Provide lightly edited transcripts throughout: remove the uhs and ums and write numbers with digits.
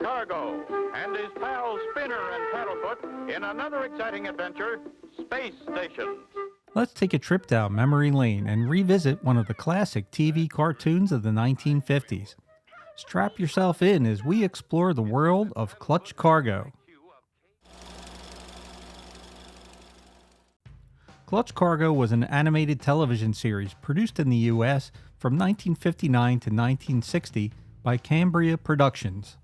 Cargo and his pals Spinner and Paddlefoot in another exciting adventure, Space Station. Let's take a trip down memory lane and revisit one of the classic TV cartoons of the 1950s. Strap yourself in as we explore the world of Clutch Cargo. Clutch Cargo was an animated television series produced in the U.S. from 1959 to 1960 by Cambria Productions.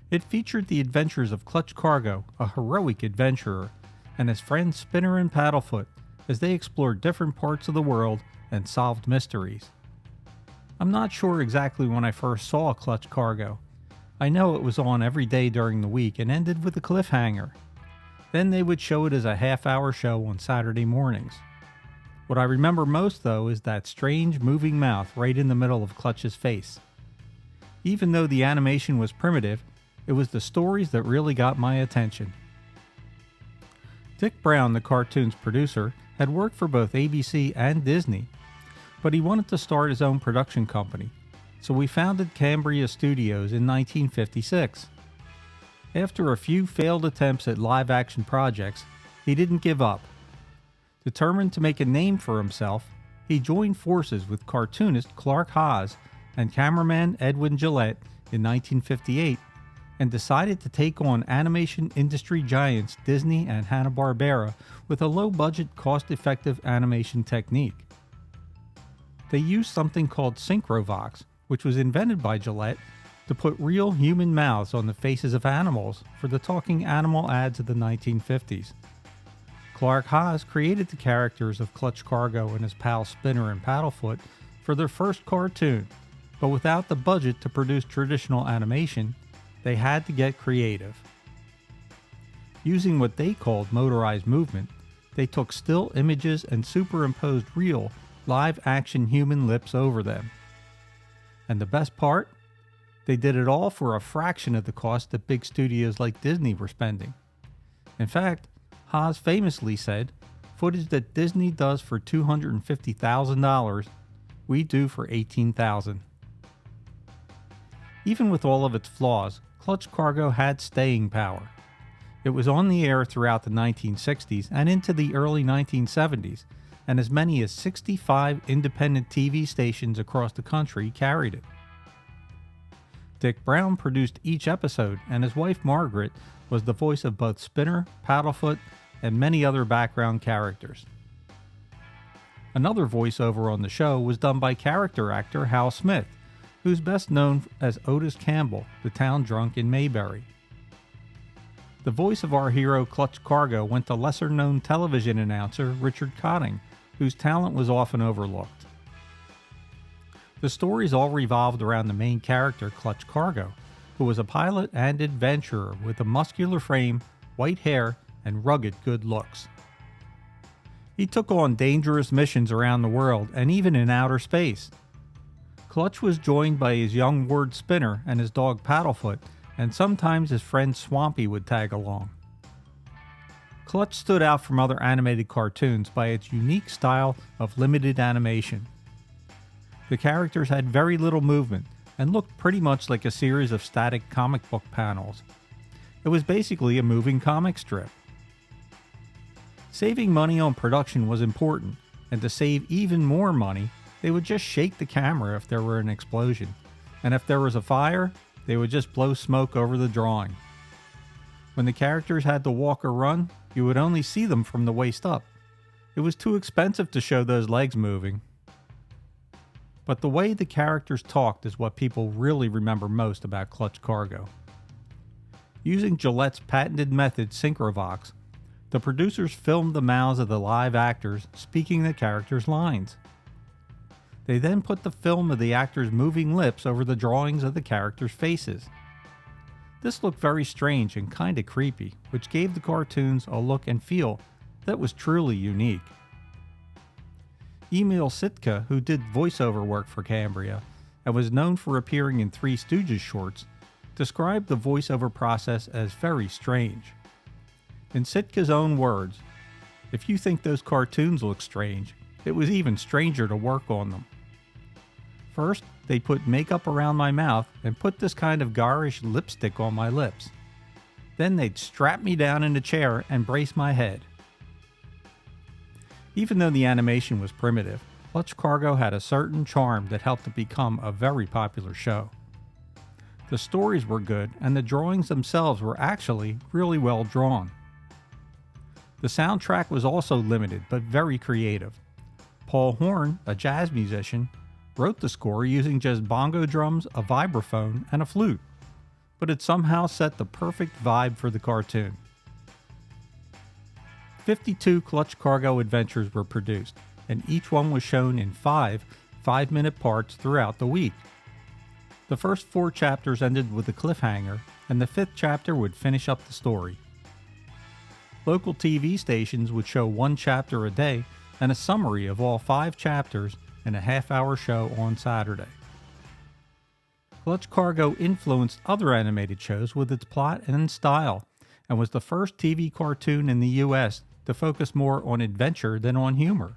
It featured the adventures of Clutch Cargo, a heroic adventurer, and his friends Spinner and Paddlefoot as they explored different parts of the world and solved mysteries. I'm not sure exactly when I first saw Clutch Cargo. I know it was on every day during the week and ended with a cliffhanger. Then they would show it as a half-hour show on Saturday mornings. What I remember most, though, is that strange moving mouth right in the middle of Clutch's face. Even though the animation was primitive, it was the stories that really got my attention. Dick Brown, the cartoon's producer, had worked for both ABC and Disney, but he wanted to start his own production company, so we founded Cambria Studios in 1956. After a few failed attempts at live-action projects, he didn't give up. Determined to make a name for himself, he joined forces with cartoonist Clark Haas and cameraman Edwin Gillette in 1958 and decided to take on animation industry giants Disney and Hanna-Barbera with a low-budget, cost-effective animation technique. They used something called Synchrovox, which was invented by Gillette to put real human mouths on the faces of animals for the talking animal ads of the 1950s. Clark Haas created the characters of Clutch Cargo and his pals Spinner and Paddlefoot for their first cartoon, but without the budget to produce traditional animation, they had to get creative. Using what they called motorized movement, they took still images and superimposed real, live-action human lips over them. And the best part? They did it all for a fraction of the cost that big studios like Disney were spending. In fact, Haas famously said, "Footage that Disney does for $250,000, we do for $18,000. Even with all of its flaws, Clutch Cargo had staying power. It was on the air throughout the 1960s and into the early 1970s, and as many as 65 independent TV stations across the country carried it. Dick Brown produced each episode, and his wife Margaret was the voice of both Spinner, Paddlefoot, and many other background characters. Another voiceover on the show was done by character actor Hal Smith, who's best known as Otis Campbell, the town drunk in Mayberry. The voice of our hero Clutch Cargo went to lesser-known television announcer Richard Cotting, whose talent was often overlooked. The stories all revolved around the main character Clutch Cargo, who was a pilot and adventurer with a muscular frame, white hair, and rugged good looks. He took on dangerous missions around the world and even in outer space. Clutch was joined by his young ward Spinner and his dog Paddlefoot, and sometimes his friend Swampy would tag along. Clutch stood out from other animated cartoons by its unique style of limited animation. The characters had very little movement and looked pretty much like a series of static comic book panels. It was basically a moving comic strip. Saving money on production was important, and to save even more money, they would just shake the camera if there were an explosion, and if there was a fire, they would just blow smoke over the drawing. When the characters had to walk or run, you would only see them from the waist up. It was too expensive to show those legs moving. But the way the characters talked is what people really remember most about Clutch Cargo. Using Gillette's patented method, Synchrovox, the producers filmed the mouths of the live actors speaking the characters' lines. They then put the film of the actors' moving lips over the drawings of the characters' faces. This looked very strange and kinda creepy, which gave the cartoons a look and feel that was truly unique. Emil Sitka, who did voiceover work for Cambria and was known for appearing in Three Stooges shorts, described the voiceover process as very strange. In Sitka's own words, "If you think those cartoons look strange, it was even stranger to work on them." First, they put makeup around my mouth and put this kind of garish lipstick on my lips. Then they'd strap me down in a chair and brace my head. Even though the animation was primitive, Clutch Cargo had a certain charm that helped it become a very popular show. The stories were good, and the drawings themselves were actually really well drawn. The soundtrack was also limited but very creative. Paul Horn, a jazz musician, wrote the score using just bongo drums, a vibraphone, and a flute, but it somehow set the perfect vibe for the cartoon. 52 Clutch Cargo adventures were produced, and each one was shown in 5 5-minute parts throughout the week. The first 4 chapters ended with a cliffhanger, and the 5th chapter would finish up the story. Local TV stations would show 1 chapter a day and a summary of all 5 chapters in a half-hour show on Saturday. Clutch Cargo influenced other animated shows with its plot and style, and was the first TV cartoon in the US to focus more on adventure than on humor.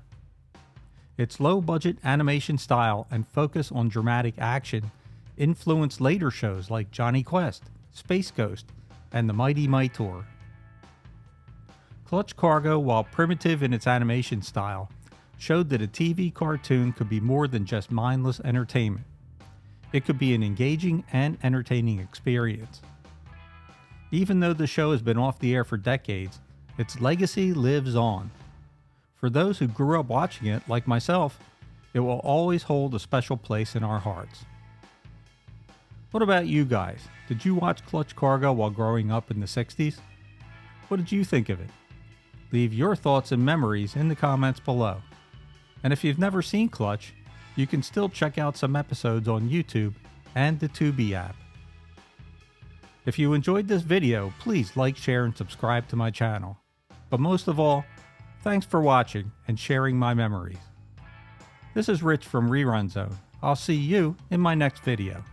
Its low-budget animation style and focus on dramatic action influenced later shows like Johnny Quest, Space Ghost, and The Mighty Mightor. Clutch Cargo, while primitive in its animation style, showed that a TV cartoon could be more than just mindless entertainment. It could be an engaging and entertaining experience. Even though the show has been off the air for decades, its legacy lives on. For those who grew up watching it, like myself, it will always hold a special place in our hearts. What about you guys? Did you watch Clutch Cargo while growing up in the 60s? What did you think of it? Leave your thoughts and memories in the comments below. And if you've never seen Clutch, you can still check out some episodes on YouTube and the Tubi app. If you enjoyed this video, please like, share, and subscribe to my channel. But most of all, thanks for watching and sharing my memories. This is Rich from Rerun Zone. I'll see you in my next video.